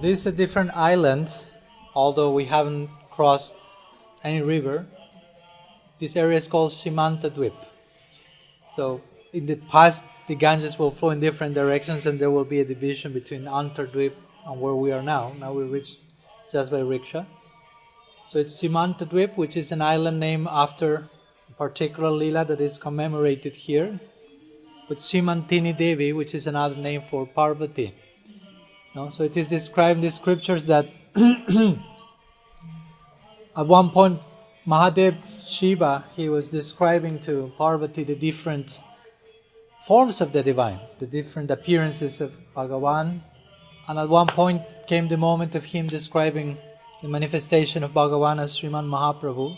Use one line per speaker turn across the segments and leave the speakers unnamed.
this is a different island, although we haven't crossed any river. This area is called Simantadvip. So in the past, the Ganges will flow in different directions and there will be a division between Antardvip and where we are now. Now we reached just by rickshaw. So it's Simantadvip, which is an island named after a particular lila that is commemorated here, with Simantini Devi, which is another name for Parvati. So it is described in the scriptures that at one point Mahadev Shiva, he was describing to Parvati the different forms of the divine, the different appearances of Bhagavan, and at one point came the moment of him describing the manifestation of Bhagavan as Sriman Mahaprabhu.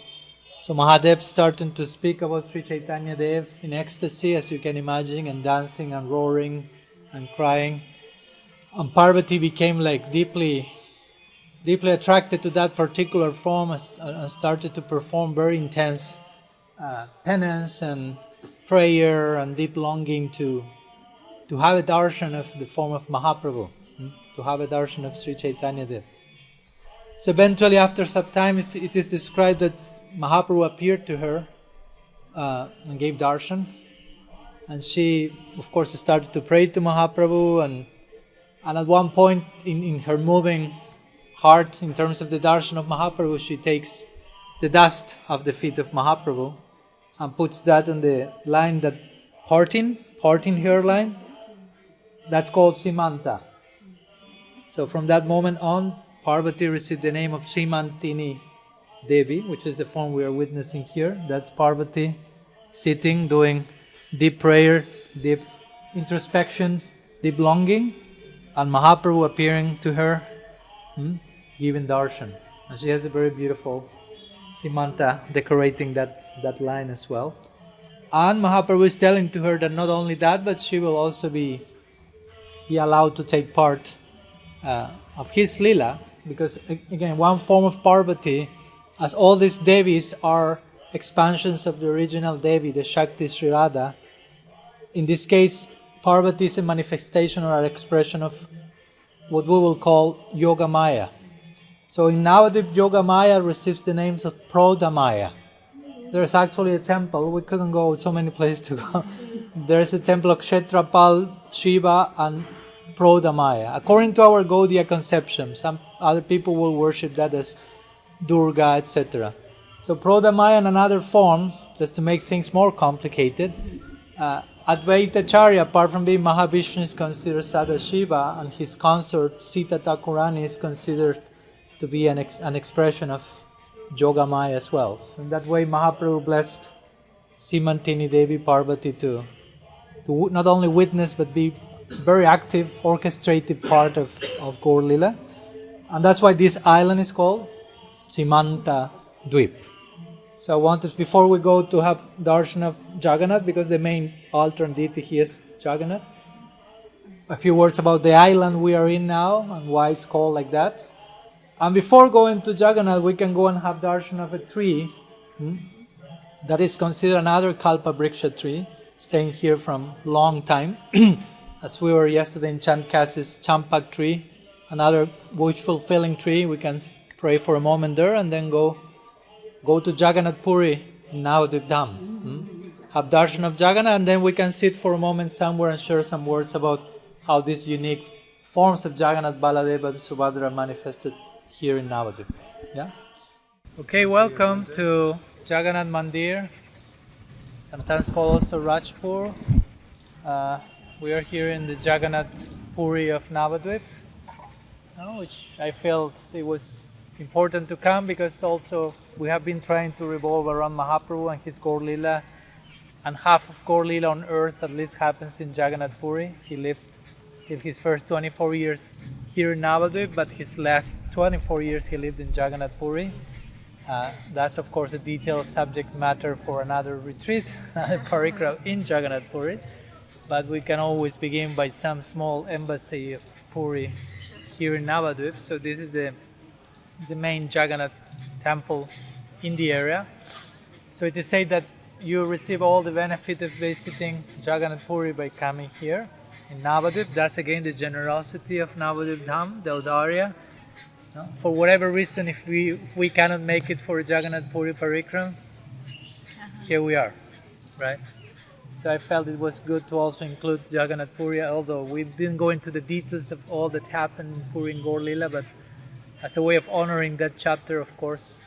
So Mahadev started to speak about Sri Chaitanya Dev in ecstasy, as you can imagine, and dancing and roaring and crying. And Parvati became like deeply attracted to that particular form and started to perform very intense penance and prayer and deep longing to have a darshan of the form of Mahaprabhu, to have a darshan of Sri Chaitanya Dev. So eventually, after some time, it is described that Mahaprabhu appeared to her and gave darshan, and she, of course, started to pray to Mahaprabhu, and at one point in her moving heart, in terms of the darshan of Mahaprabhu, she takes the dust of the feet of Mahaprabhu and puts that on the line that parting hairline, that's called Simanta. So from that moment on, Parvati received the name of Simantini Devi, which is the form we are witnessing here. That's Parvati sitting, doing deep prayer, deep introspection, deep longing, and Mahaprabhu appearing to her, giving darshan. And she has a very beautiful Simanta decorating that line as well. And Mahaprabhu is telling to her that not only that, but she will also be allowed to take part of his lila, because again, one form of Parvati, as all these Devis are expansions of the original Devi, the Shakti Sri Radha. In this case, Parvati is a manifestation or an expression of what we will call Yoga Maya. So in Navadvipa, Yoga Maya receives the names of Prodamaya. There's actually a temple, we couldn't go so many places to go. There's a temple of Kshetrapal, Jiva and Prodamaya. According to our Gaudiya conception, some other people will worship that as Durga, etc. So Prodamaya in another form, just to make things more complicated, Advaitacharya, apart from being Mahavishnu, is considered Sadashiva, and his consort Sita Thakurani is considered to be an expression of Yogamaya as well. So in that way, Mahaprabhu blessed Simantini Devi Parvati to not only witness but be very active, orchestrated part of Gaur Lila. And that's why this island is called Simantadvip. So I wanted, before we go, to have darshan of Jagannath, because the main altar and deity here is Jagannath. A few words about the island we are in now and why it's called like that. And before going to Jagannath, we can go and have darshan of a tree that is considered another Kalpa Vriksha tree, staying here from long time. As we were yesterday in Chandkasi's Champak tree, another wish-fulfilling tree. We can pray for a moment there and then go to Jagannath Puri in Navadvipa Dham. Have darshan of Jagannath, and then we can sit for a moment somewhere and share some words about how these unique forms of Jagannath, Baladeva and Subhadra manifested here in Navadvipa. Yeah? Okay, welcome to Jagannath Mandir, sometimes called also Rajpur. We are here in the Jagannath Puri of Navadvipa, which I felt it was important to come because also we have been trying to revolve around Mahaprabhu and his Gaur Lila, and half of Gaur Lila on earth at least happens in Jagannath Puri. He lived till his first 24 years here in Navadvipa, but his last 24 years he lived in Jagannath Puri. That's of course a detailed subject matter for another retreat, Parikrama in Jagannath Puri. But we can always begin by some small embassy of Puri here in Navadvipa. So this is the main Jagannath temple in the area. So it is said that you receive all the benefit of visiting Jagannath Puri by coming here. in Navadvip. That's again the generosity of Navadvip Dham, the Audarya. No? For whatever reason, if we cannot make it for Jagannath Puri Parikram, here we are, right? So I felt it was good to also include Jagannath Puri, although we didn't go into the details of all that happened in Puri and Gaur Lila, but as a way of honoring that chapter, of course,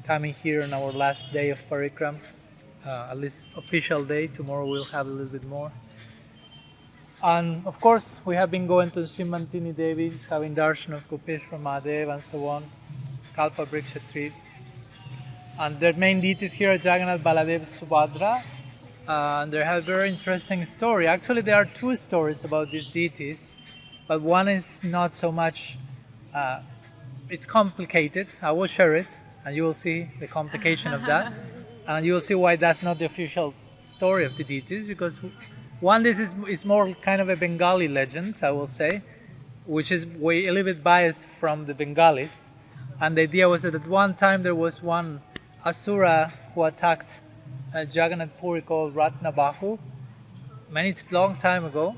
coming here on our last day of Parikram, at least official day. Tomorrow we'll have a little bit more. And of course, we have been going to Simantini Devi, having darshan of Gopeshwar Mahadev and so on, Kalpa Vriksha tree. And their main deities here are Jagannath, Baladev, Subhadra. And they have a very interesting story. Actually, there are two stories about these deities, but one is not so much, it's complicated. I will share it, and you will see the complication of that. And you will see why that's not the official story of the deities, because one, this is more kind of a Bengali legend, I will say, which is a little bit biased from the Bengalis. And the idea was that at one time there was one Asura who attacked Jagannath Puri called Ratnabahu, long time ago.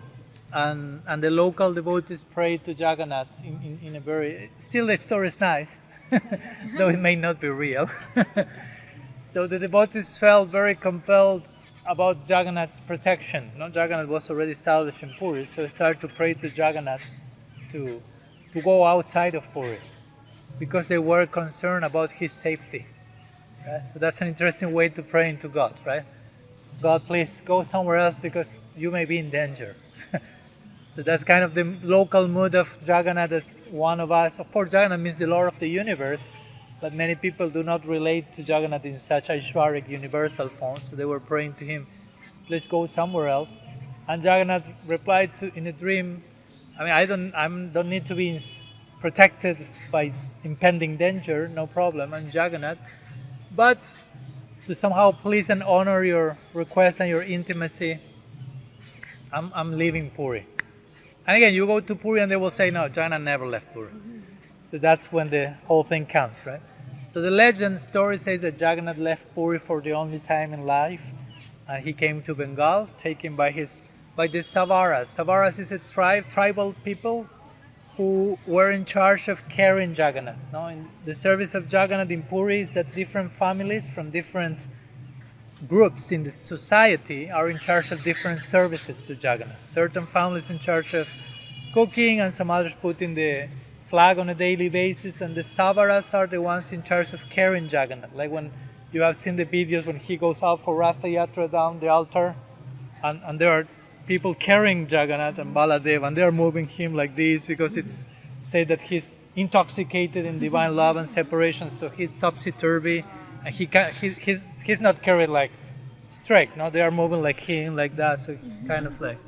And the local devotees prayed to Jagannath in a very... Still the story is nice, though it may not be real. So the devotees felt very compelled about Jagannath's protection. No, Jagannath was already established in Puri, so they started to pray to Jagannath to go outside of Puri, because they were concerned about his safety. Right? So that's an interesting way to pray into God, right? God, please go somewhere else because you may be in danger. So that's kind of the local mood of Jagannath as one of us. Of course, Jagannath means the Lord of the universe, but many people do not relate to Jagannath in such Aishwaric universal form, so they were praying to him, please go somewhere else. And Jagannath replied in a dream, I mean, I don't need to be protected by impending danger, no problem, I'm Jagannath, but to somehow please and honor your request and your intimacy, I'm leaving Puri. And again, you go to Puri and they will say, no, Jagannath never left Puri. So that's when the whole thing counts, right? So the legend story says that Jagannath left Puri for the only time in life. He came to Bengal, taken by the Savaras. Savaras is a tribal people who were in charge of carrying Jagannath. No? In the service of Jagannath in Puri is that different families from different groups in the society are in charge of different services to Jagannath. Certain families in charge of cooking, and some others putting the flag on a daily basis, and the Savaras are the ones in charge of carrying Jagannath. Like when you have seen the videos when he goes out for Ratha Yatra down the altar, and there are people carrying Jagannath and Baladev, and they are moving him like this because it's said that he's intoxicated in divine love and separation, so he's topsy-turvy, and he's not carried like straight. No, they are moving like him, like that, so kind of like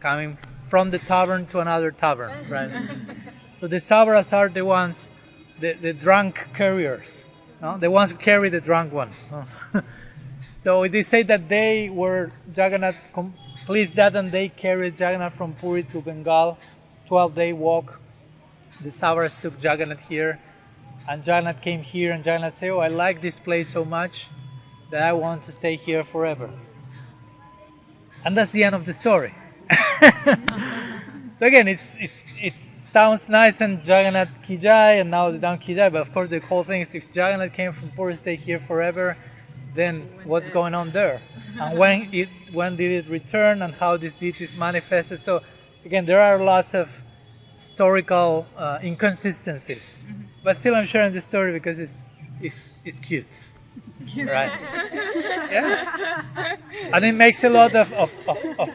coming from the tavern to another tavern, right? So the Savaras are the ones, the drunk carriers, no? The ones who carry the drunk one. So they say that they were Jagannath pleased that, and they carried Jagannath from Puri to Bengal, 12-day walk. The Savaras took Jagannath here, and Jagannath came here, and Jagannath said, oh, I like this place so much that I want to stay here forever. And that's the end of the story. So again, it sounds nice, and Jagannath Ki Jai, and now the Dham Ki Jai, but of course the whole thing is, if Jagannath came from Puri, stay here forever, then what's going on there? And when did it return, and how this deities manifested? So again, there are lots of historical inconsistencies, but still I'm sharing the story because it's cute, right? Yeah, and it makes a lot of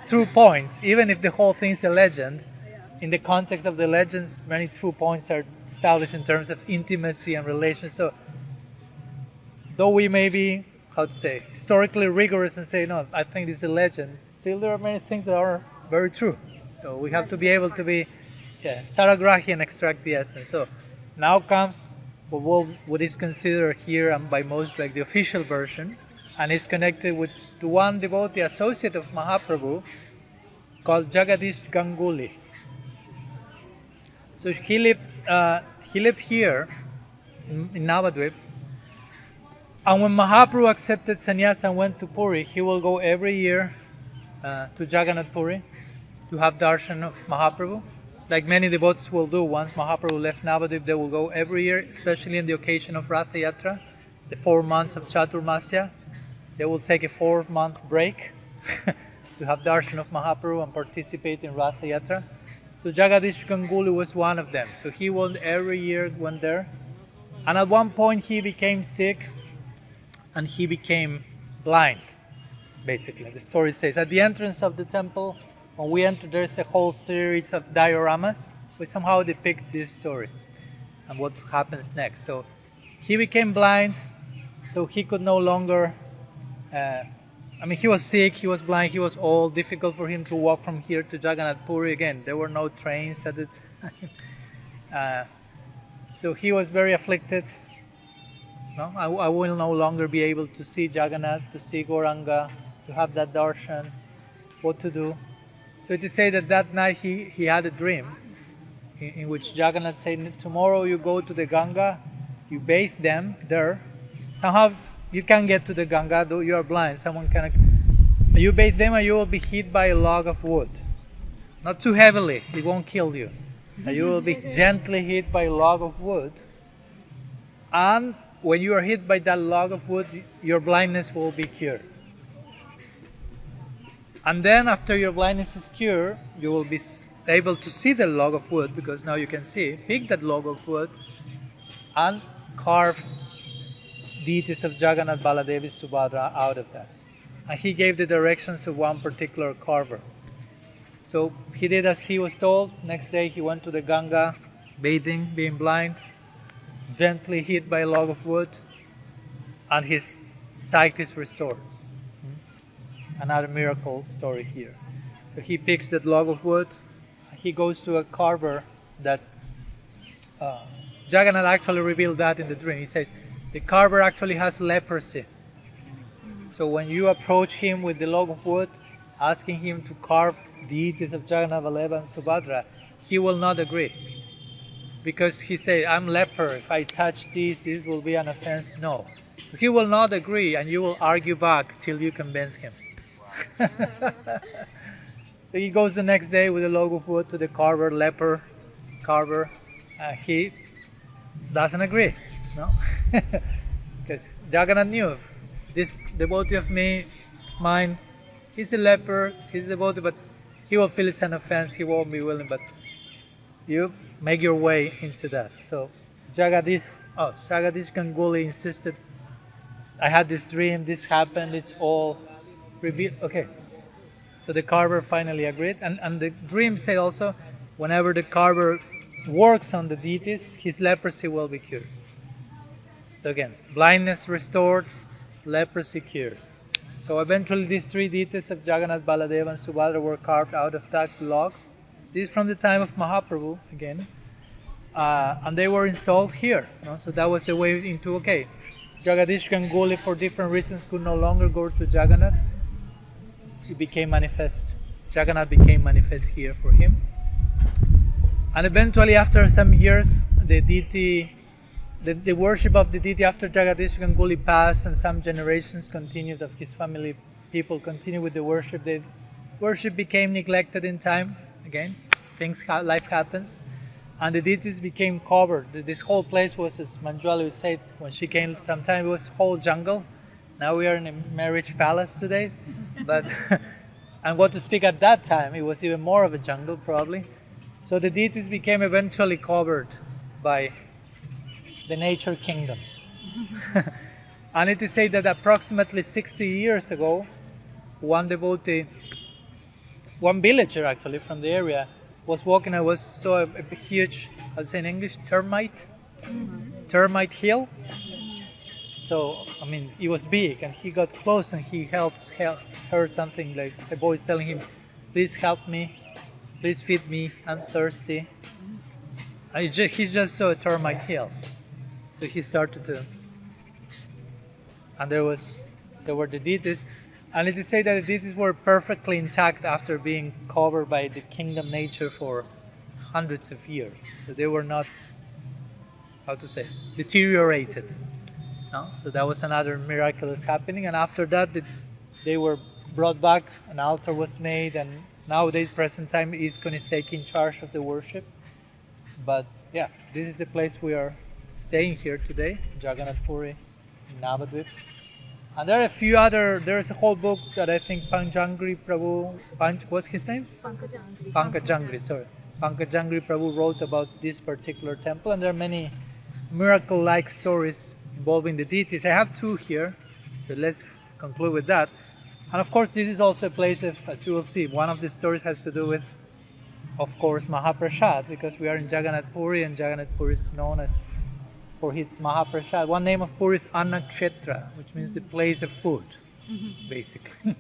true points, even if the whole thing is a legend. In the context of the legends, many true points are established in terms of intimacy and relations. So though we may be, historically rigorous and say, no, I think this is a legend, still there are many things that are very true. So we have to be able to be saragrahi and extract the essence. So now comes what is considered here and by most like the official version, and is connected with the one devotee associate of Mahaprabhu called Jagadish Ganguly. So he lived here in Navadvip. And when Mahaprabhu accepted sannyas and went to Puri, he will go every year to Jagannath Puri. to have darshan of Mahaprabhu. Like many devotees will do, once Mahaprabhu left Navadvipa, they will go every year, especially in the occasion of Ratha Yatra, the 4 months of Chaturmasya. They will take a 4-month break to have darshan of Mahaprabhu and participate in Ratha Yatra. So Jagadish Ganguly was one of them. So he went every year, went there. And at one point he became sick and he became blind, basically. The story says, at the entrance of the temple, when we enter, there's a whole series of dioramas which somehow depict this story and what happens next. So he became blind, so he could no longer, he was sick, he was blind, he was old, difficult for him to walk from here to Jagannath Puri. Again, there were no trains at the time. So he was very afflicted. No? I will no longer be able to see Jagannath, to see Gauranga, to have that darshan, what to do. So to say that night he had a dream in which Jagannath said, tomorrow you go to the Ganga, you bathe them there. Somehow you can't get to the Ganga, though you are blind. Someone can. You bathe them and you will be hit by a log of wood. Not too heavily, it won't kill you. And you will be gently hit by a log of wood. And when you are hit by that log of wood, your blindness will be cured. And then after your blindness is cured, you will be able to see the log of wood, because now you can see. Pick that log of wood and carve deities of Jagannath, Baladevi, Subhadra out of that. And he gave the directions to one particular carver. So he did as he was told. Next day he went to the Ganga, bathing, being blind, gently hit by a log of wood, and his sight is restored. Another miracle story here. So he picks that log of wood, he goes to a carver that Jagannath actually revealed that in the dream. He says, the carver actually has leprosy. So when you approach him with the log of wood, asking him to carve deities of Jagannath, Baladevi and Subhadra, he will not agree. Because he said, I'm leper, if I touch this will be an offense. No. He will not agree, and you will argue back till you convince him. So he goes the next day with a log of wood to the leper carver. He doesn't agree, no? Because Jagannath knew, this devotee of mine, he's a leper, he's a devotee, but he will feel it's an offense, he won't be willing, but you make your way into that. So Jagadish Ganguly insisted, I had this dream, this happened, it's all revealed. Okay, so the carver finally agreed, and the dream said also, whenever the carver works on the deities, his leprosy will be cured. So again, blindness restored, leprosy cured. So eventually these 3 deities of Jagannath, Baladevi and Subhadra were carved out of that log. This is from the time of Mahaprabhu again, and they were installed here. No? So that was the way into, okay, Jagadish Ganguly for different reasons could no longer go to Jagannath. It became manifest. Jagannath became manifest here for him. And eventually after some years, the worship of the deity after Jagadish Ganguly passed, and some generations continued of his family, people continued with the worship. The worship became neglected in time. Again, life happens. And the deities became covered. This whole place was, as Manjwali said, when she came sometime, it was whole jungle. Now we are in a marriage palace today. But and what to speak at that time, it was even more of a jungle probably. So the deities became eventually covered by the nature kingdom. And it is said that approximately 60 years ago, one devotee, one villager actually from the area, was walking and saw a huge, I'll say in English, termite hill. So, it was big, and he got close and he heard something like a voice telling him, please help me, please feed me, I'm thirsty. And he just saw a termite hill. So he started to, and there were the deities, and it is said that the deities were perfectly intact after being covered by the kingdom nature for hundreds of years. So they were not, deteriorated. No? So that was another miraculous happening, and after that they were brought back, an altar was made, and Nowadays, present time, ISKCON is taking charge of the worship. But yeah, this is the place we are staying here today, Jagannath Puri in Navadvipa. And there are a few other, there's a whole book that I think Pankajangri Prabhu, what's his name? Pankajangri, Pankajangri Prabhu wrote about this particular temple, and there are many miracle-like stories involving the deities. I have two here, so let's conclude with that. And of course, this is also a place of, as you will see, one of the stories has to do with, of course, Mahaprasad, because we are in Jagannath Puri, and Jagannath Puri is known as for its Mahaprasad. One name of Puri is Annakshetra, which means the place of food, basically.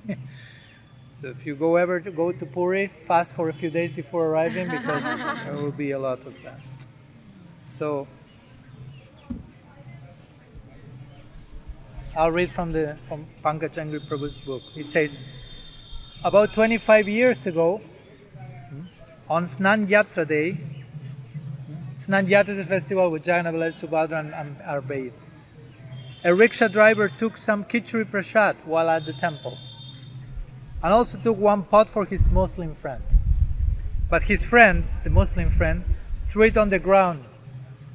So if you go to Puri, fast for a few days before arriving, because there will be a lot of that. So I'll read from Pankajangri Prabhu's book. It says, about 25 years ago, on Snan Yatra Day, Snan Yatra is a festival with Jagannath, Subhadra and are bathed. A rickshaw driver took some khichdi prasad while at the temple, and also took one pot for his Muslim friend. But his friend, the Muslim friend, threw it on the ground,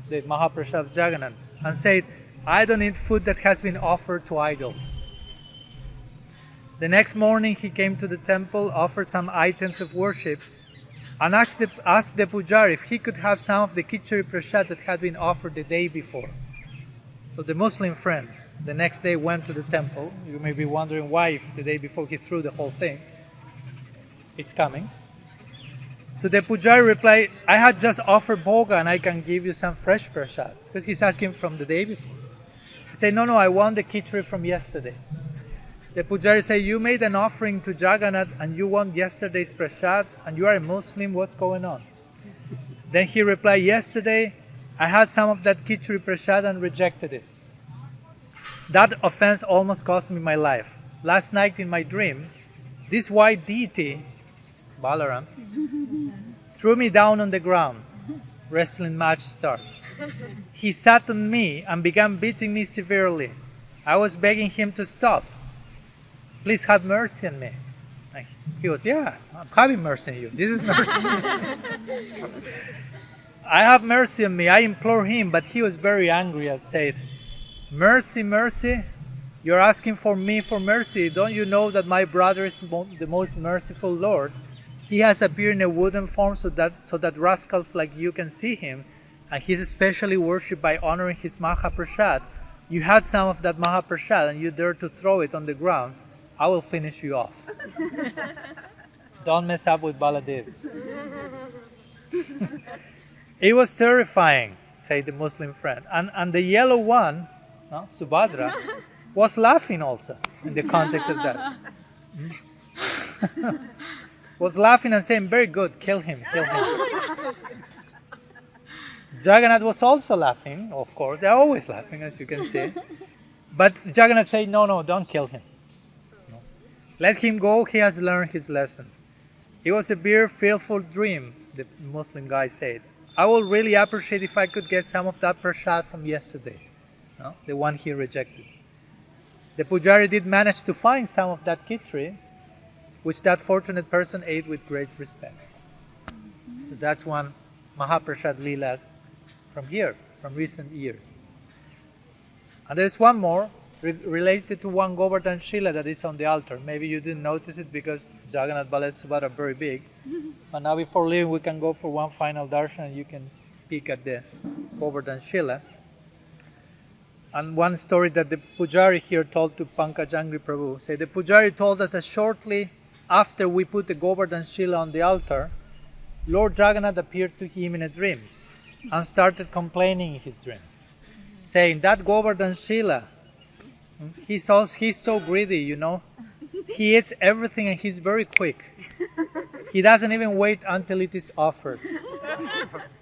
the Mahaprasad of Jagannath, and said, I don't eat food that has been offered to idols. The next morning he came to the temple, offered some items of worship, and asked the pujari if he could have some of the khichdi prasad that had been offered the day before. So the Muslim friend the next day went to the temple. You may be wondering why, if the day before he threw the whole thing. It's coming. So the pujari replied, I had just offered bhoga and I can give you some fresh prasad. Because he's asking from the day before. He said, no, I want the khichdi from yesterday. The pujari said, you made an offering to Jagannath and you want yesterday's prasad, and you are a Muslim, what's going on? Then he replied, yesterday I had some of that khichdi prasad and rejected it. That offense almost cost me my life. Last night in my dream, this white deity, Balaram, threw me down on the ground. Wrestling match starts. He sat on me and began beating me severely. I was begging him to stop. Please have mercy on me. And he goes, yeah, I'm having mercy on you. This is mercy. I have mercy on me. I implore him, but he was very angry and said, mercy, mercy? You're asking for me for mercy. Don't you know that my brother is the most merciful Lord? He has appeared in a wooden form so that rascals like you can see him, and he's especially worshipped by honoring his Mahaprasad. You had some of that Mahaprasad and you dare to throw it on the ground. I will finish you off. Don't mess up with Baladev. It was terrifying, said the Muslim friend. And the yellow one, Subhadra, was laughing also in the context of that. Was laughing and saying, very good, kill him. Jagannath was also laughing, of course. They're always laughing, as you can see. But Jagannath said, no, don't kill him. No. Let him go, he has learned his lesson. It was a very fearful dream, the Muslim guy said. I would really appreciate if I could get some of that prasad from yesterday, the one he rejected. The pujari did manage to find some of that khichdi, which that fortunate person ate with great respect. So that's one Mahaprasad Leela from recent years. And there's one more related to one Govardhan Shila that is on the altar. Maybe you didn't notice it because Jagannath, Baladev, Subhadra are very big. But now before leaving, we can go for one final darshan and you can peek at the Govardhan Shila. And one story that the pujari here told to Pankajangri Prabhu, say the pujari told us that shortly after we put the Govardhan Shila on the altar, Lord Jagannath appeared to him in a dream and started complaining in his dream, saying that Govardhan Shila, he's so greedy, He eats everything and he's very quick. He doesn't even wait until it is offered.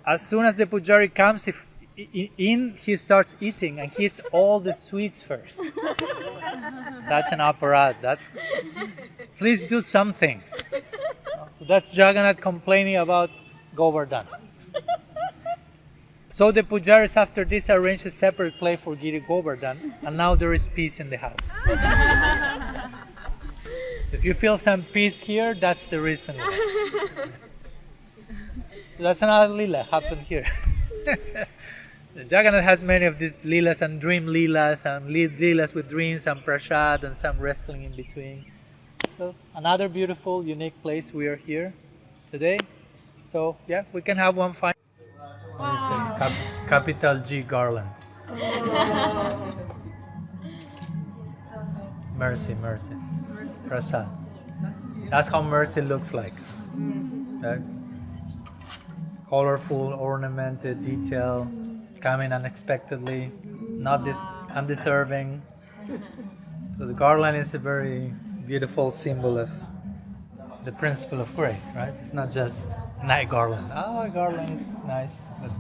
As soon as the pujari comes, he starts eating and he eats all the sweets first. Such an aparat. Please do something. So that's Jagannath complaining about Govardhan. So the pujaris after this arranged a separate play for Giri Govardhan, and now there is peace in the house. So So if you feel some peace here, that's the reason why. That's another lila happened here. Jagannath has many of these lilas and dream lilas and lilas with dreams and prasad and some wrestling in between. So another beautiful, unique place we are here today. So yeah, we can have one final. Wow. Capital G garland. Mercy, mercy. Prasad. That's how mercy looks like. Right? Colorful, ornamented, detailed, coming unexpectedly, not undeserving. So the garland is a very beautiful symbol of the principle of grace, right? It's not just a nice garland. Oh, garland, nice. But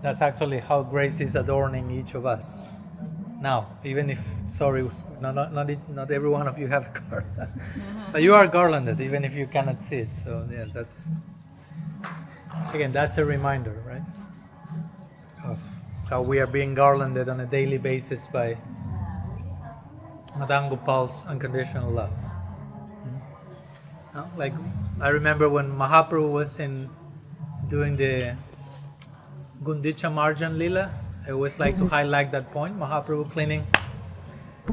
that's actually how grace is adorning each of us. Now, even if, sorry, not every one of you have a garland, but you are garlanded, even if you cannot see it. So yeah, that's, again, that's a reminder, right? Of how we are being garlanded on a daily basis by Madan Gopal's unconditional love. Like, I remember when Mahaprabhu was doing the Gundicha Marjan Lila, I always like to highlight that point. Mahaprabhu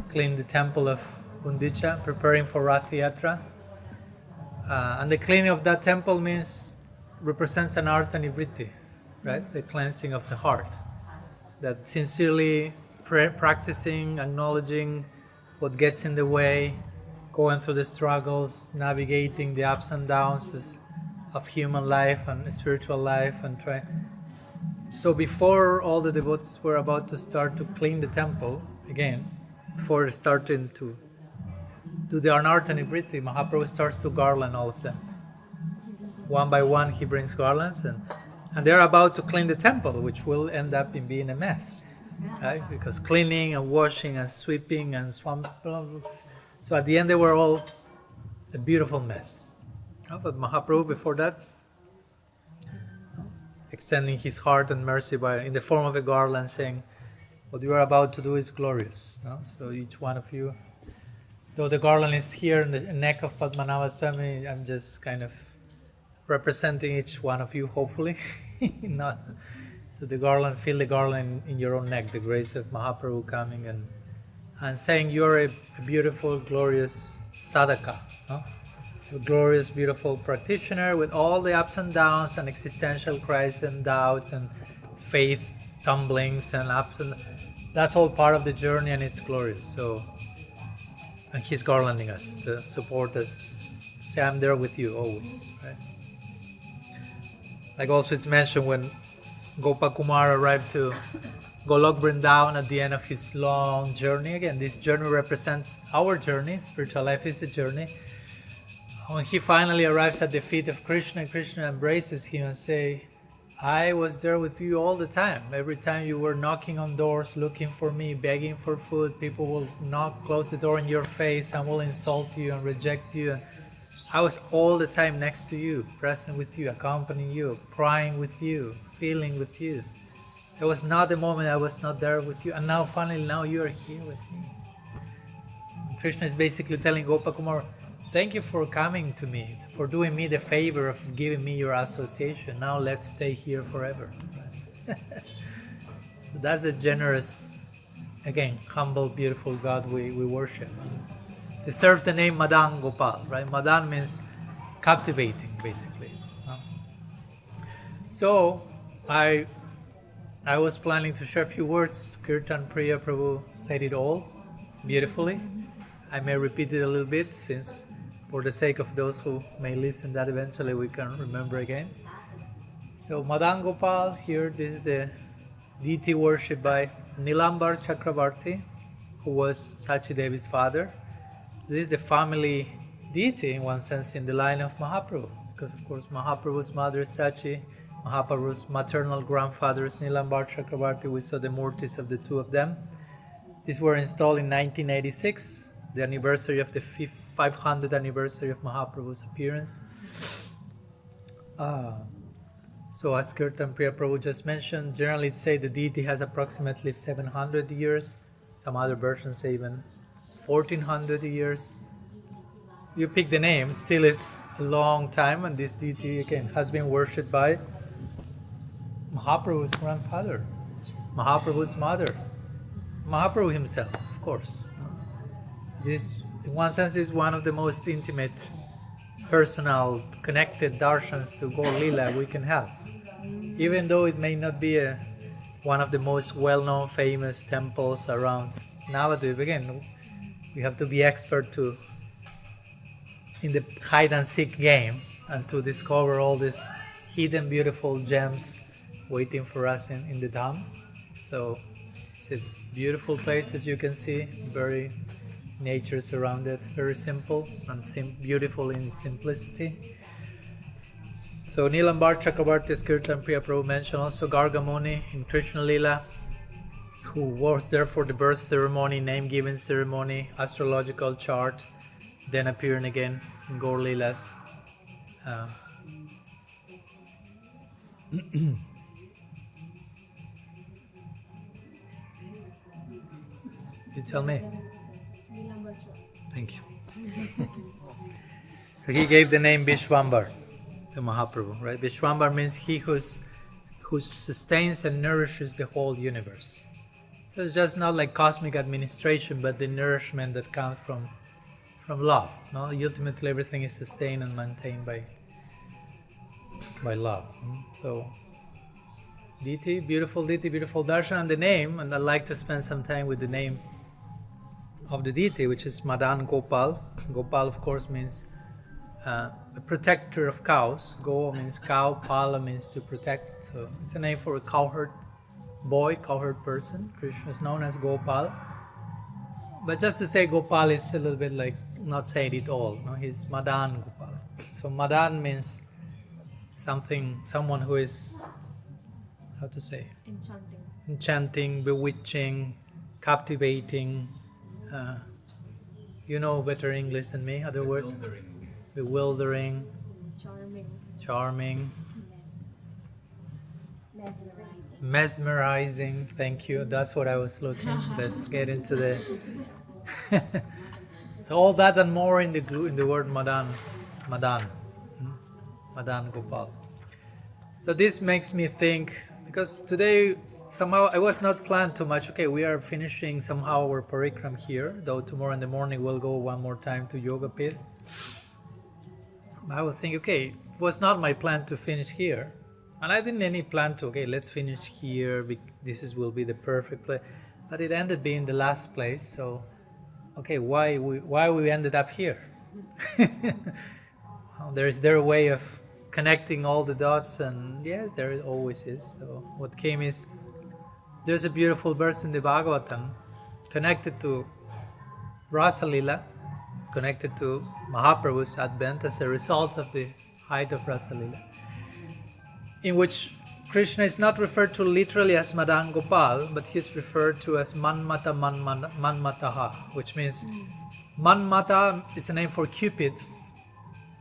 cleaned the temple of Gundicha, preparing for Rath Yatra. And the cleaning of that temple represents an artha nivritti, right? The cleansing of the heart. That sincerely practicing, acknowledging what gets in the way, going through the struggles, navigating the ups and downs of human life and spiritual life, and try. So before all the devotees were about to start to clean the temple again, before starting to do the Anartha Nivritti, Mahaprabhu starts to garland all of them. One by one he brings garlands, and they're about to clean the temple, which will end up in being a mess, right? Because cleaning and washing and sweeping and swamp. So at the end they were all a beautiful mess. But Mahaprabhu before that, extending his heart and mercy in the form of a garland, saying, what you are about to do is glorious. No? So each one of you, though the garland is here in the neck of Padmanabha Swami, I'm just kind of representing each one of you, hopefully. Not, so the garland, feel the garland in your own neck, the grace of Mahaprabhu coming and saying you're a beautiful, glorious sadhaka, no? A glorious, beautiful practitioner with all the ups and downs and existential crises and doubts and faith tumblings and ups, and that's all part of the journey, and it's glorious. So, and he's garlanding us to support us. Say, I'm there with you always, right? Like also it's mentioned when Gopa Kumar arrived to Golok Vrindavan at the end of his long journey. Again, this journey represents our journey. Spiritual life is a journey. When he finally arrives at the feet of Krishna, Krishna embraces him and says, I was there with you all the time. Every time you were knocking on doors, looking for me, begging for food, people will close the door in your face and will insult you and reject you. And I was all the time next to you, present with you, accompanying you, crying with you, feeling with you. There was not a moment I was not there with you, and now finally, now you are here with me. Krishna is basically telling Gopakumar, thank you for coming to me, for doing me the favor of giving me your association. Now let's stay here forever. Right? So that's the generous, again, humble, beautiful God we worship. Deserves the name Madan Gopal, right? Madan means captivating, basically. So I was planning to share a few words. Kirtan Priya Prabhu said it all beautifully. I may repeat it a little bit, since for the sake of those who may listen, that eventually we can remember again. So Madan Gopal here, this is the deity worshipped by Nilambar Chakravarti, who was Sachi Devi's father. This is the family deity in one sense in the line of Mahaprabhu, because of course Mahaprabhu's mother is Sachi, Mahaprabhu's maternal grandfather is Nilambar Chakravarti. We saw the murtis of the two of them. These were installed in 1986, the anniversary of the 500th anniversary of Mahaprabhu's appearance. So as Kirtan Priya Prabhu just mentioned, generally it's say the deity has approximately 700 years. Some other versions say even 1400 years. you pick the name, still is a long time, and this deity again has been worshipped by Mahaprabhu's grandfather, Mahaprabhu's mother, Mahaprabhu himself, of course. This, in one sense, is one of the most intimate, personal, connected darshans to Gaur Lila we can have. Even though it may not be one of the most well-known, famous temples around Navadvipa. Again, we have to be expert in the hide-and-seek game and to discover all these hidden, beautiful gems waiting for us in the Dham. So it's a beautiful place, as you can see, very nature surrounded, very simple and beautiful in its simplicity. So Nilambar Chakrabarti's Kirtan Priya Prabhu mentioned also Gargamuni in Krishna Lila, who was there for the birth ceremony, name giving ceremony, astrological chart, then appearing again in Gaur Lilas. You tell me. Thank you. So he gave the name Vishwambar to Mahaprabhu, right? Vishwambar means he who sustains and nourishes the whole universe. So it's just not like cosmic administration, but the nourishment that comes from love. No? Ultimately, everything is sustained and maintained by love. So, deity, beautiful darshan, and the name, and I'd like to spend some time with the name of the deity, which is Madan Gopal. Gopal, of course, means a protector of cows. Go means cow, Pala means to protect. So it's a name for a cowherd boy, cowherd person. Krishna is known as Gopal. But just to say Gopal is a little bit like not saying it all. No? He's Madan Gopal. So Madan means someone who is, how to say? Enchanting, bewitching, captivating. You know better English than me, other words? Bewildering. Charming. Mesmerizing. Thank you. That's what I was looking. Let's get into the... So all that and more in the word Madan. Madan Gopal. So this makes me think, because today somehow I was not planned too much. Okay, we are finishing somehow our parikram here, though tomorrow in the morning we'll go one more time to Yoga Pit. I would think, okay, it was not my plan to finish here. And I didn't any plan to, okay, let's finish here, will be the perfect place. But it ended being the last place, so, okay, why we ended up here? Well, is there a way of connecting all the dots? And yes, there always is. So what came is, there's a beautiful verse in the Bhagavatam connected to Rasa Lila, connected to Mahaprabhu's advent as a result of the height of Rasa Lila, in which Krishna is not referred to literally as Madan Gopal, but he is referred to as Manmata Manmataha, which means Manmata is a name for Cupid.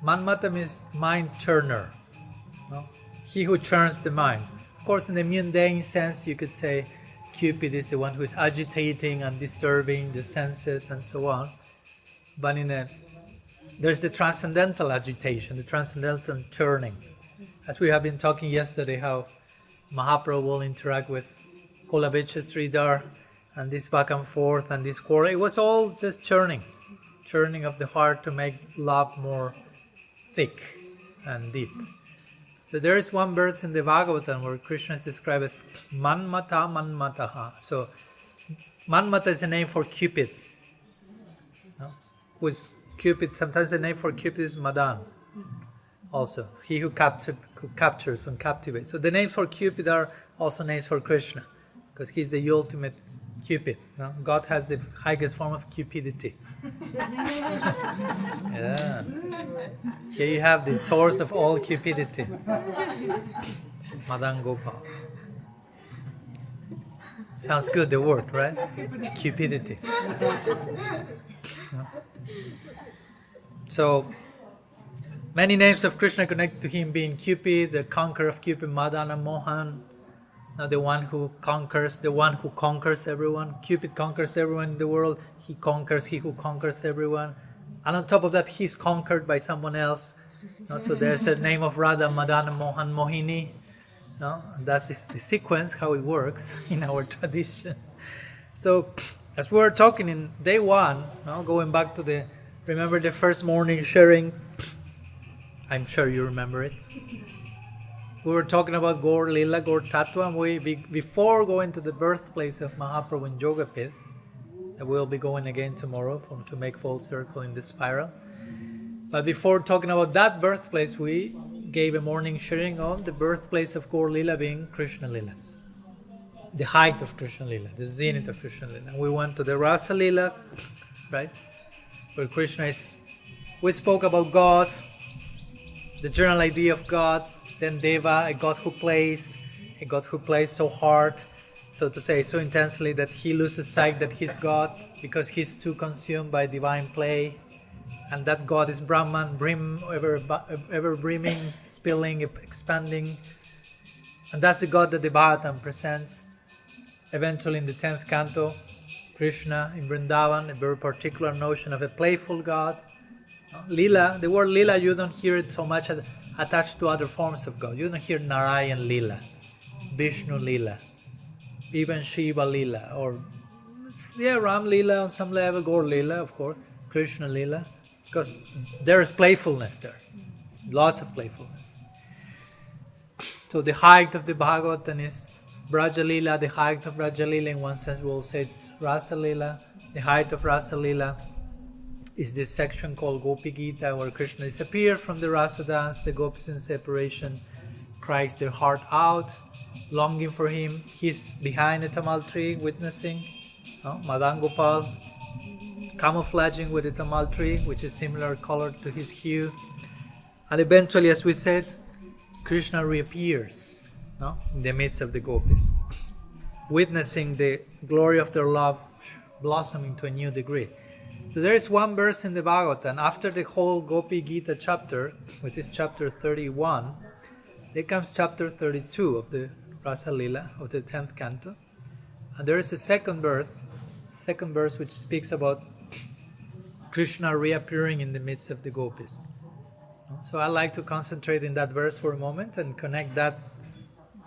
Manmata means mind turner, no? He who turns the mind. Of course, in the mundane sense, you could say Cupid is the one who is agitating and disturbing the senses and so on. But there's the transcendental agitation, the transcendental turning. As we have been talking yesterday, how Mahaprabhu will interact with Kolabicha Sridhar, and this back and forth and this quarrel. It was all just churning of the heart to make love more thick and deep. So there is one verse in the Bhagavatam where Krishna is described as Manmata Manmataha. So Manmata is a name for Cupid. No? Who is Cupid? Sometimes the name for Cupid is Madan. Also, he who captures and captivates. So the names for Cupid are also names for Krishna, because he's the ultimate Cupid. No? God has the highest form of cupidity. Yeah. Here you have the source of all cupidity. Madan Gopal. Sounds good, the word, right? Cupidity. So, many names of Krishna connect to him being Cupid, the conqueror of Cupid, Madana Mohan, the one who conquers everyone. Cupid conquers everyone in the world. He who conquers everyone. And on top of that, he's conquered by someone else. So there's a name of Radha, Madan, Mohan, Mohini. And that's the sequence, how it works in our tradition. So as we were talking in day one, going back to remember the first morning sharing, I'm sure you remember it. We were talking about Gaur Lila, Gaur Tattva, and before going to the birthplace of Mahaprabhu in Yogapith, that we'll be going again tomorrow to make full circle in the spiral. But before talking about that birthplace, we gave a morning sharing on the birthplace of Gaur Lila being Krishna Lila. The height of Krishna Lila, the zenith of Krishna Lila. And we went to the Rasa Lila, right? Where Krishna is, we spoke about God, the general idea of God, then Deva, a God who plays so hard, so to say, so intensely that he loses sight that he's God because he's too consumed by divine play. And that God is Brahman, ever brimming, spilling, expanding. And that's the God that the Bhagavatam presents. Eventually in the 10th canto, Krishna in Vrindavan, a very particular notion of a playful God. Lila, the word Lila, you don't hear it so much attached to other forms of God. You don't hear Narayan Lila, Vishnu Lila, even Shiva Lila, or Ram Lila on some level, Gaur Lila, of course, Krishna Lila, because there is playfulness there, lots of playfulness. So the height of the Bhagavatam is Braja Lila, the height of Braja Lila in one sense we will say it's Rasa Lila. The height of Rasa Lila is this section called Gopi Gita, where Krishna disappeared from the Rasa dance, the gopis in separation, cries their heart out, longing for him. He's behind a tamal tree witnessing, Madan Gopal camouflaging with a tamal tree, which is similar color to his hue. And eventually, as we said, Krishna reappears in the midst of the gopis, witnessing the glory of their love blossoming to a new degree. So there is one verse in the Bhagavatam, after the whole Gopi Gita chapter, which is chapter 31, there comes chapter 32 of the Rasa Lila, of the 10th canto. And there is a second verse which speaks about Krishna reappearing in the midst of the gopis. So I like to concentrate in that verse for a moment and connect that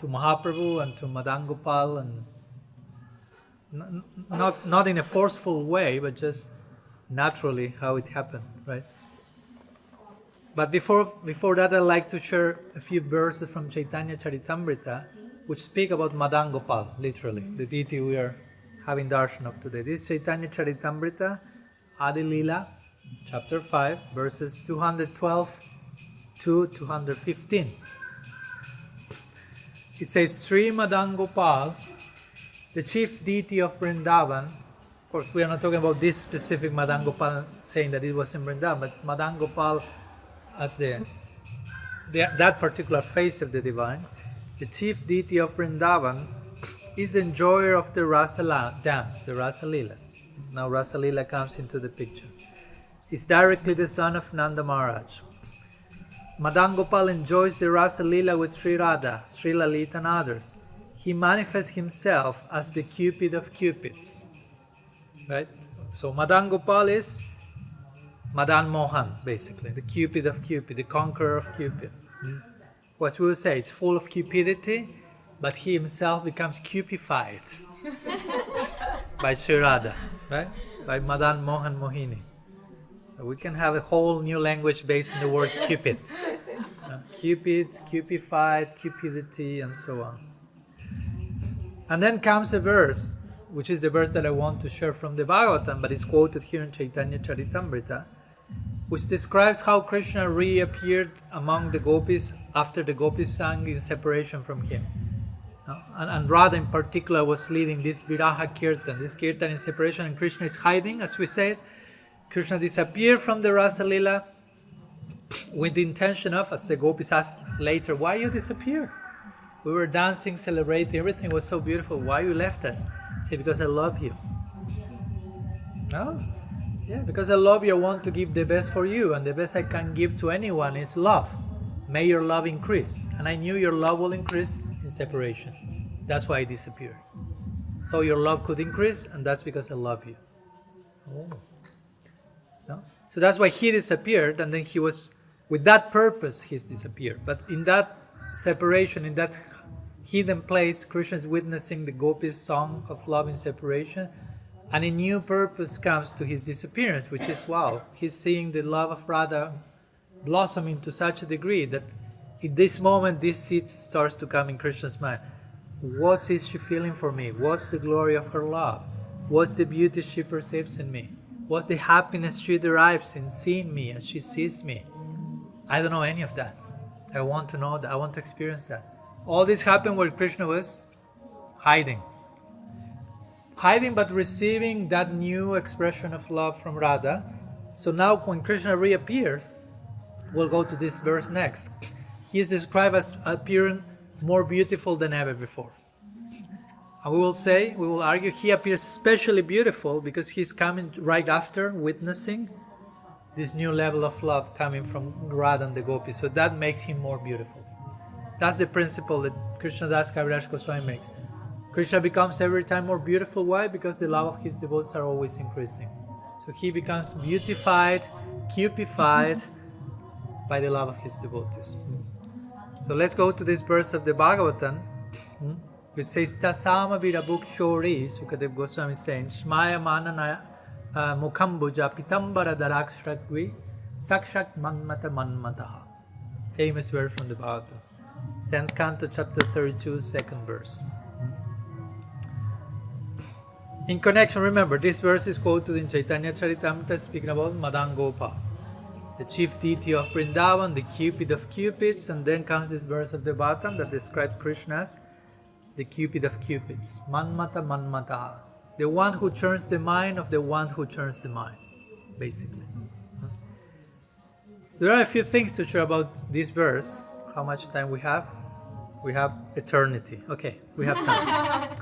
to Mahaprabhu and to Madan Gopal, and not in a forceful way, but just naturally how it happened, right? But before that, I'd like to share a few verses from Chaitanya Charitamrita, which speak about Madan Gopal, literally, the deity we are having darshan of today. This is Chaitanya Charitamrita, Adi Lila, chapter 5, verses 212 to 215. It says, Sri Madan Gopal, the chief deity of Vrindavan. Of course, we are not talking about this specific Madan Gopal saying that it was in Vrindavan, but Madan Gopal as that particular face of the divine, the chief deity of Vrindavan, is the enjoyer of the Rasa dance, the Rasa Lila. Now Rasa Lila comes into the picture. He's directly the son of Nanda Maharaj. Madan Gopal enjoys the Rasa Lila with Sri Radha, Sri Lalita and others. He manifests himself as the Cupid of Cupids. Right? So Madan Gopal is Madan Mohan, basically, the Cupid of Cupid, the conqueror of Cupid. What we will say, it's full of cupidity, but he himself becomes cupified by Sri Radha, right? By Madan Mohan Mohini. So we can have a whole new language based on the word Cupid. Cupid, cupified, cupidity, and so on. And then comes a verse, which is the verse that I want to share from the Bhagavatam, but it's quoted here in Chaitanya Charitamrita, which describes how Krishna reappeared among the gopis after the gopis sang in separation from him. And Radha in particular was leading this Viraha Kirtan, this Kirtan in separation, and Krishna is hiding, as we said. Krishna disappeared from the Rasa Lila with the intention of, as the gopis asked later, why you disappear? We were dancing, celebrating, everything was so beautiful, why you left us? Say, because I love you. No? Yeah, because I love you, I want to give the best for you, and the best I can give to anyone is love. May your love increase. And I knew your love will increase in separation. That's why I disappeared. So your love could increase, and that's because I love you. Oh. No? So that's why he disappeared, and then he was, with that purpose, he's disappeared. But in that separation, in that hidden place, Krishna is witnessing the gopis' song of love in separation, and a new purpose comes to his disappearance, which is, wow, he's seeing the love of Radha blossoming to such a degree that in this moment, this seed starts to come in Krishna's mind. What is she feeling for me? What's the glory of her love? What's the beauty she perceives in me? What's the happiness she derives in seeing me as she sees me? I don't know any of that. I want to know that. I want to experience that. All this happened where Krishna was hiding. Hiding but receiving that new expression of love from Radha. So now when Krishna reappears, we'll go to this verse next. He is described as appearing more beautiful than ever before. And we will argue, he appears especially beautiful because he's coming right after witnessing this new level of love coming from Radha and the gopis. So that makes him more beautiful. That's the principle that Krishnadas Kaviraj Goswami makes. Krishna becomes every time more beautiful. Why? Because the love of his devotees are always increasing. So he becomes beautified, cupified by the love of his devotees. So let's go to this verse of the Bhagavatam, which says, Tasama virabhuk shori, Sukadev Goswami is saying, Shmaya manana mukhambuja pitambara darakshrakvi sakshak manmata manmataha. Famous verse from the Bhagavatam. 10th canto, chapter 32, second verse. In connection, remember, this verse is quoted in Chaitanya Charitamrita speaking about Madan Gopal, the chief deity of Vrindavan, the Cupid of Cupids, and then comes this verse of the Bhagavatam that describes Krishna as the Cupid of Cupids, Manmata Manmata, the one who turns the mind of the one who turns the mind, basically. So there are a few things to share about this verse. How much time we have? We have eternity. Okay, we have time.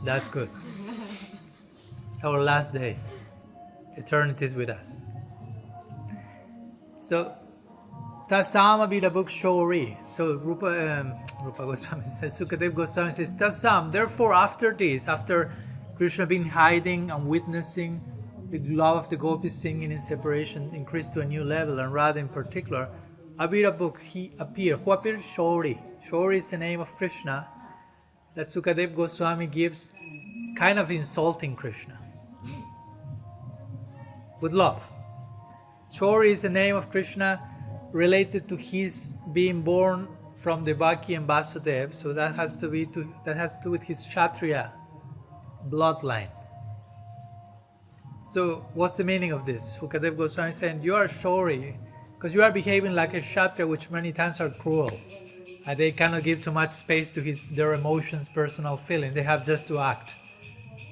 That's good. It's our last day. Eternity is with us. So, Tasama virabhuk shori. So Rupa Goswami says, Sukadev Goswami says, Tasam, therefore after this, after Krishna being hiding and witnessing the love of the gopis singing in separation increased to a new level, and Radha in particular, Avirabhuk, he appeared. Who appeared? Shori. Shori is the name of Krishna that Sukadev Goswami gives, kind of insulting Krishna with love. Shori is the name of Krishna related to his being born from Devaki and Vasudev, so that has to do with his Kshatriya bloodline. So what's the meaning of this? Sukadev Goswami is saying, you are Shori because you are behaving like a Kshatriya, which many times are cruel. And they cannot give too much space to their emotions, personal feelings. They have just to act.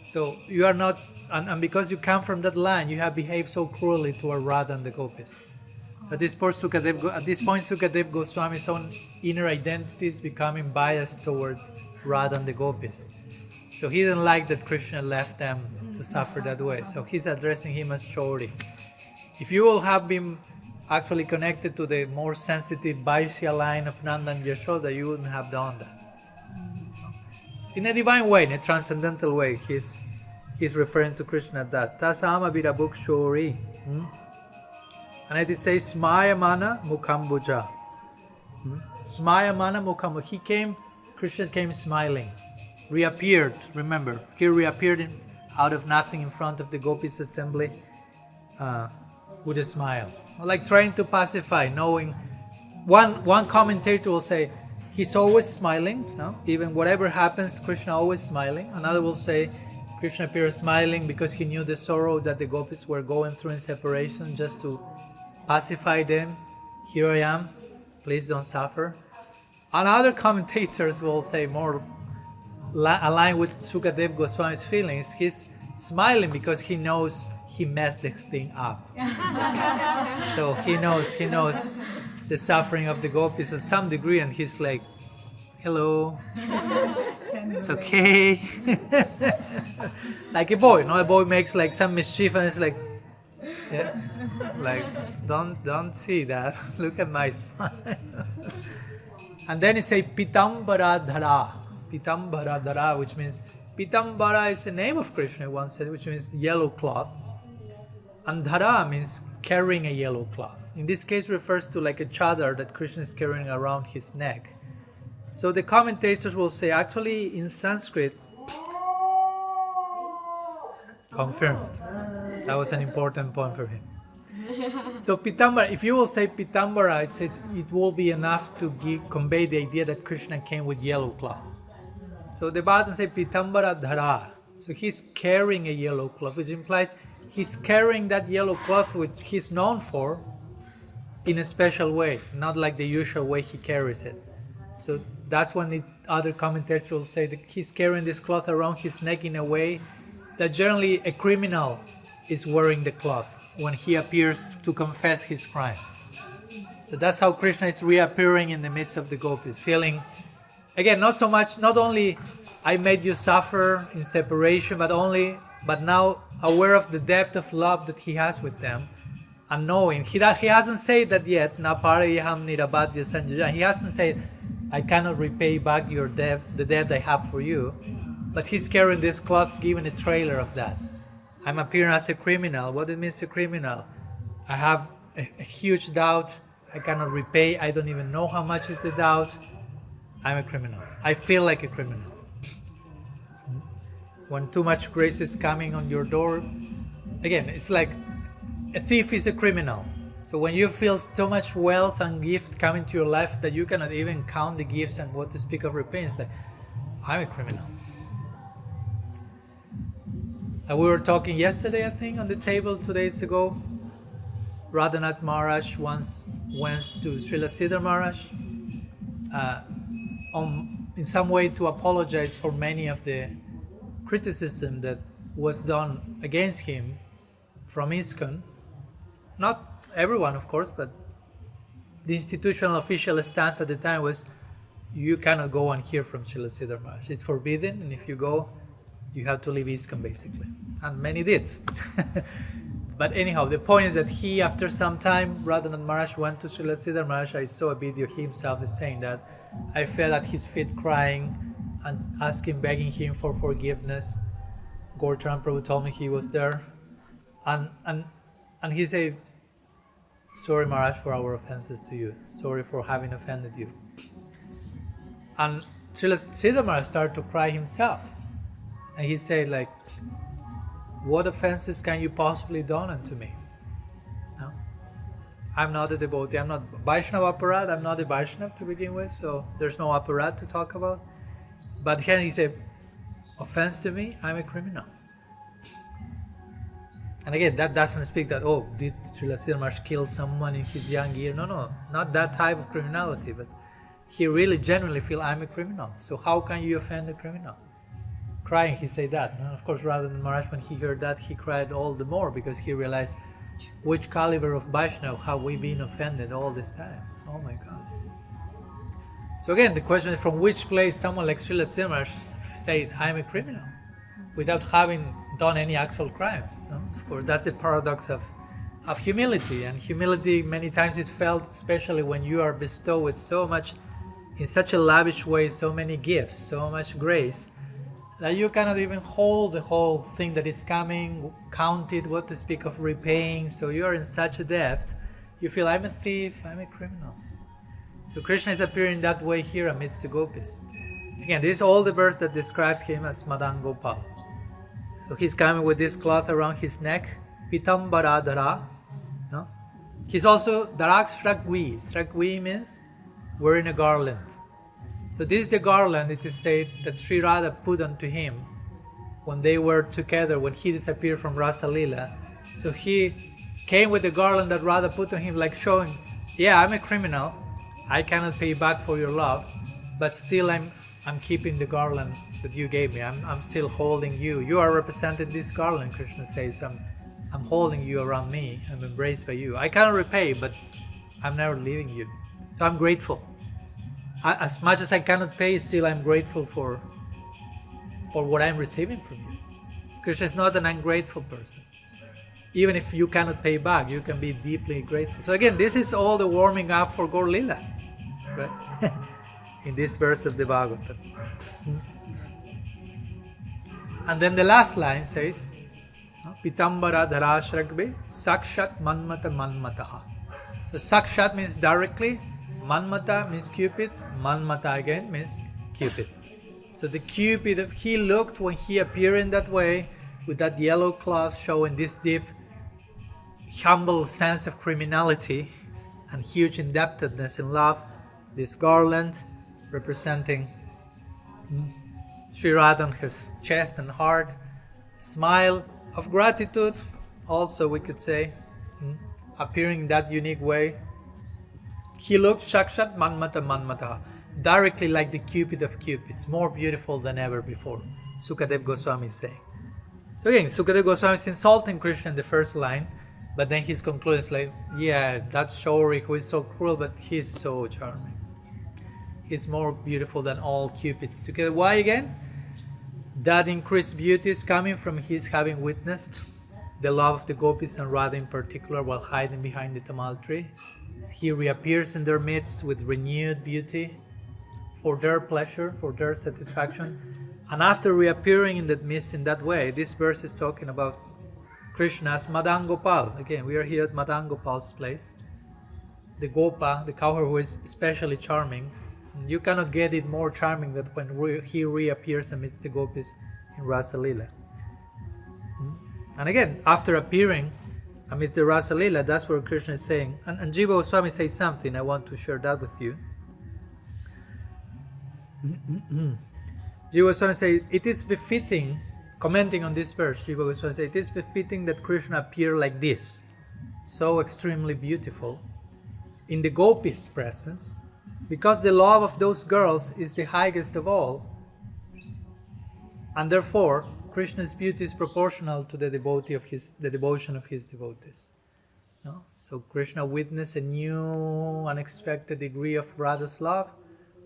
So you are not, and because you come from that line, you have behaved so cruelly toward Radha and the gopis. At this point, Sukadev Goswami's own inner identity is becoming biased toward Radha and the gopis. So he didn't like that Krishna left them to suffer that way. So he's addressing him as Shori. If you will have been actually connected to the more sensitive Vaishya line of Nanda and Yashoda, you wouldn't have done that. In a divine way, in a transcendental way, he's referring to Krishna that Tasama virabhuk shori. And it says Smayamana mukhambuja. Smayamana mukhambuja. Krishna came smiling, reappeared. Remember, he reappeared out of nothing in front of the gopis assembly with a smile, like trying to pacify, knowing. One commentator will say, he's always smiling, no? Even whatever happens, Krishna always smiling. Another will say, Krishna appears smiling because he knew the sorrow that the gopis were going through in separation, just to pacify them. Here I am, please don't suffer. And other commentators will say, more aligned with Sukadev Goswami's feelings, he's smiling because he knows he messed the thing up. So he knows the suffering of the gopis to some degree, and he's like, hello, it's okay. Like a boy, a boy makes like some mischief and it's like, yeah, like don't see that. Look at my smile. And then it says Pitambara Dhara. Pitambara Dhara, which means Pitambara is the name of Krishna, one said, which means yellow cloth. And Dhara means carrying a yellow cloth. In this case refers to like a chadar that Krishna is carrying around his neck. So the commentators will say, actually in Sanskrit, confirmed. That was an important point for him. So Pitambara, if you will say Pitambara, it says it will be enough to convey the idea that Krishna came with yellow cloth. So the Bhagavatam says Pitambara Dhara. So he's carrying a yellow cloth, which implies he's carrying that yellow cloth which he's known for in a special way, not like the usual way he carries it. So that's when the other commentators will say that he's carrying this cloth around his neck in a way that generally a criminal is wearing the cloth when he appears to confess his crime. So that's how Krishna is reappearing in the midst of the gopis, feeling, again, not only I made you suffer in separation, but now aware of the depth of love that he has with them, and knowing, he hasn't said that yet, na parayaham nirabadya sanjaya, he hasn't said, I cannot repay back your debt, the debt I have for you, but he's carrying this cloth, giving a trailer of that. I'm appearing as a criminal. What it means a criminal? I have a huge doubt. I cannot repay. I don't even know how much is the doubt. I'm a criminal. I feel like a criminal. When too much grace is coming on your door, again, it's like a thief is a criminal. So when you feel so much wealth and gift coming to your life that you cannot even count the gifts and what to speak of repaying, it's like, I'm a criminal. And we were talking yesterday, I think, on the table 2 days ago. Radhanath Maharaj once went to Srila Siddhar Maharaj in some way to apologize for many of the criticism that was done against him from ISKCON. Not everyone, of course, but the institutional official stance at the time was, you cannot go and hear from Srila Siddhar Maharaj. It's forbidden, and if you go, you have to leave ISKCON, basically. And many did. But anyhow, the point is that he, after some time, Radhanath Maharaj went to Srila Siddhar Maharaj. I saw a video himself is saying that I fell at his feet crying and asking, begging him for forgiveness. Gauracharan Prabhu told me he was there. And he said, sorry Maharaj for our offenses to you. Sorry for having offended you. And Srila Siddhar Maharaj started to cry himself. And he said, like, what offenses can you possibly done unto me? No? I'm not a devotee, I'm not Vaishnava Aparad, I'm not a Vaishnava to begin with, so there's no Aparad to talk about. But then he said, offense to me, I'm a criminal. And again, that doesn't speak that, oh, did Srila Siddhar Maharaj kill someone in his young year? No, not that type of criminality, but he really genuinely feels I'm a criminal. So how can you offend a criminal? Crying, he said that. And of course, Radhanath Maharaj, when he heard that, he cried all the more because he realized which caliber of Vaishnava have we been offended all this time. Oh my God. So again, the question is from which place someone like Srila Siddhar Maharaj says, I'm a criminal, without having done any actual crime. No? Of course, that's a paradox of humility. And humility many times is felt, especially when you are bestowed with so much, in such a lavish way, so many gifts, so much grace, that you cannot even hold the whole thing that is coming, count it, what to speak of repaying. So you are in such a depth, you feel I'm a thief, I'm a criminal. So Krishna is appearing that way here amidst the gopis. Again, this is all the verse that describes him as Madan Gopal. So he's coming with this cloth around his neck, Pitambara Dhara. No? He's also Dharak Sragvi. Sragvi means wearing a garland. So this is the garland, it is said, that Sri Radha put onto him when they were together, when he disappeared from Rasa Lila. So he came with the garland that Radha put on him, like showing, yeah, I'm a criminal, I cannot pay back for your love, but still I'm keeping the garland that you gave me. I'm still holding you. You are representing this garland, Krishna says. I'm holding you around me. I'm embraced by you. I cannot repay, but I'm never leaving you. So I'm grateful. As much as I cannot pay, still I'm grateful for what I'm receiving from you. Krishna is not an ungrateful person. Even if you cannot pay back, you can be deeply grateful. So again, this is all the warming up for Gaur Lila, right? In this verse of the Bhagavatam. And then the last line says, Pitambara dharashragve sakshat manmata manmataha. So sakshat means directly, manmata means Cupid, manmata again means Cupid. So the Cupid, he looked when he appeared in that way, with that yellow cloth showing this deep, humble sense of criminality and huge indebtedness in love, this garland representing Sri Radha on her chest and heart, smile of gratitude, also we could say, appearing in that unique way. He looked Sakshat Manmata Manmata, directly like the Cupid of Cupids, more beautiful than ever before, Sukadeva Goswami is saying. So again, Sukadeva Goswami is insulting Krishna in the first line, but then his conclusion is like, yeah, that's Shauri who is so cruel, but he's so charming. He's more beautiful than all Cupids together. Why again? That increased beauty is coming from his having witnessed the love of the gopis and Radha in particular while hiding behind the tamal tree. He reappears in their midst with renewed beauty for their pleasure, for their satisfaction. And after reappearing in that midst in that way, this verse is talking about Krishna as Madan Gopal. Again, we are here at Madan Gopal's place. The Gopa, the cowherd who is especially charming. You cannot get it more charming than when he reappears amidst the gopis in Rasa Lila. And again, after appearing amidst the Rasa Lila, that's where Krishna is saying, and Jiva Goswami says something, I want to share that with you. Jiva Goswami says, it is befitting, commenting on this verse, Jiva Goswami says, it is befitting that Krishna appear like this, so extremely beautiful, in the gopis' presence, because the love of those girls is the highest of all, and therefore Krishna's beauty is proportional to the devotion of his devotees. No? So Krishna witnessed a new, unexpected degree of Radha's love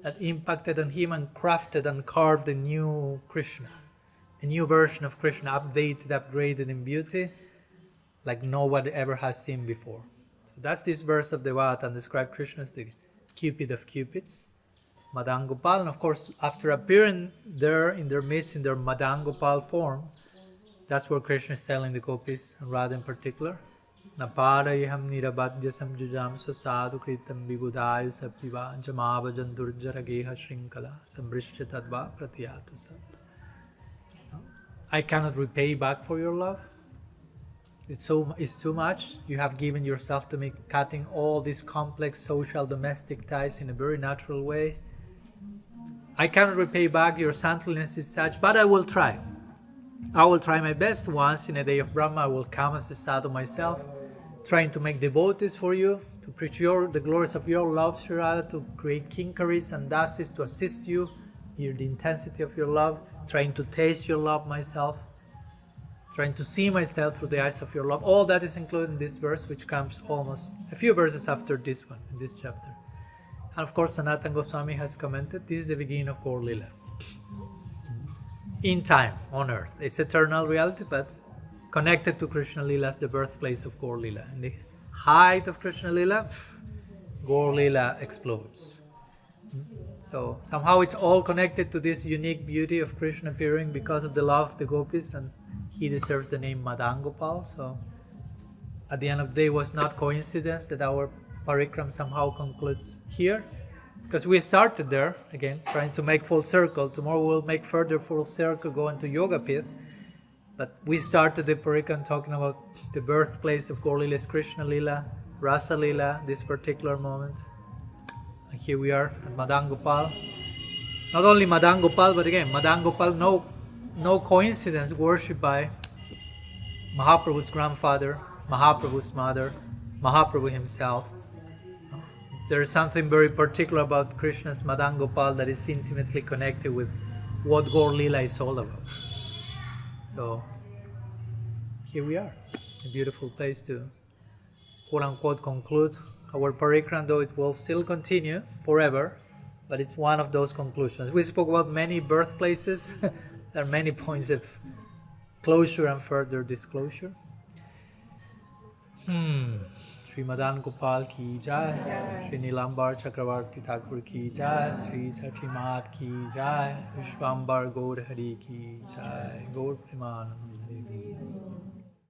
that impacted on him and crafted and carved a new Krishna, a new version of Krishna, updated, upgraded in beauty, like no one ever has seen before. So that's this verse of Devata, and describe Krishna as the Cupid of Cupids, Madan Gopal, and of course after appearing there in their midst in their Madan Gopal form, that's where Krishna is telling the gopis, and Radha in particular, Naparayam nirabadya samjujam sasadu kritam vibhudayu sapiva jamavajan durjara geha shrinkala sambrishya tadva pratyatu sat. I cannot repay back for your love. It's too much. You have given yourself to me, cutting all these complex social domestic ties in a very natural way. I cannot repay back, your saintliness is such, but I will try. I will try my best. Once in a day of Brahma, I will come as a sadhu myself, trying to make devotees for you, to preach the glories of your love, Sri Radha, to create kinkaris and dasis to assist you in the intensity of your love, trying to taste your love myself, trying to see myself through the eyes of your love. All that is included in this verse, which comes almost a few verses after this one, in this chapter. And of course, Sanatana Goswami has commented, this is the beginning of Gaur Lila. In time, on earth. It's eternal reality, but connected to Krishna Lila as the birthplace of Gaur Lila. In the height of Krishna Lila, Gaur Lila explodes. So somehow it's all connected to this unique beauty of Krishna appearing because of the love of the gopis, and he deserves the name Madan Gopal. So at the end of the day, it was not coincidence that our parikram somehow concludes here, because we started there, again, trying to make full circle. Tomorrow we'll make further full circle, go into Yoga Pith. But we started the parikram talking about the birthplace of Gaur Lila's Krishna Lila, Rasa Lila, this particular moment. And here we are at Madan Gopal. Not only Madan Gopal, but again, Madan Gopal, no coincidence, worshipped by Mahaprabhu's grandfather, Mahaprabhu's mother, Mahaprabhu himself. There is something very particular about Krishna's Madan Gopal that is intimately connected with what Gaur Lila is all about. So here we are, a beautiful place to quote-unquote conclude our parikram, though it will still continue forever, but it's one of those conclusions. We spoke about many birthplaces. There are many points of closure and further disclosure. Shri Madan Gopal ki jai, Shri Nilambar Chakravarti Thakur ki jai, Shri Sachimat ki jai, Vishwambar Gaur Hari ki jai, Gaur Premanand.